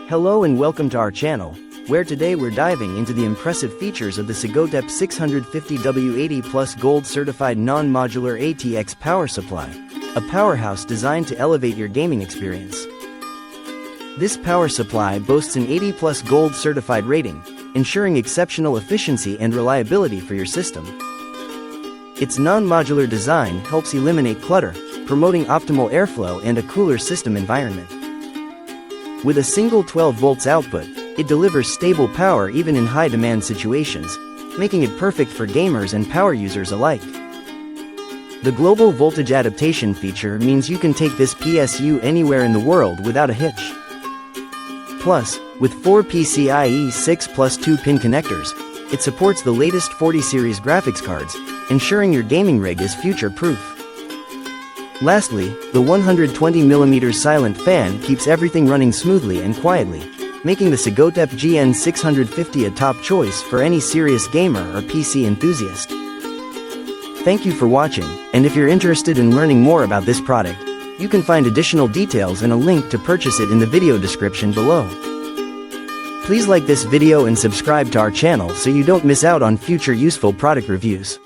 Hello and welcome to our channel, where today we're diving into the impressive features of the Segotep 650W80 Plus Gold Certified Non-Modular ATX Power Supply, a powerhouse designed to elevate your gaming experience. This power supply boasts an 80 Plus Gold Certified rating, ensuring exceptional efficiency and reliability for your system. Its non-modular design helps eliminate clutter, promoting optimal airflow and a cooler system environment. With a single 12 volts output, it delivers stable power even in high-demand situations, making it perfect for gamers and power users alike. The Global Voltage Adaptation feature means you can take this PSU anywhere in the world without a hitch. Plus, with 4 PCI-E 6 plus 2-pin connectors, it supports the latest 40 series graphics cards, ensuring your gaming rig is future-proof. Lastly, the 120mm silent fan keeps everything running smoothly and quietly, making the Segotep GN-650 a top choice for any serious gamer or PC enthusiast. Thank you for watching, and if you're interested in learning more about this product, you can find additional details and a link to purchase it in the video description below. Please like this video and subscribe to our channel so you don't miss out on future useful product reviews.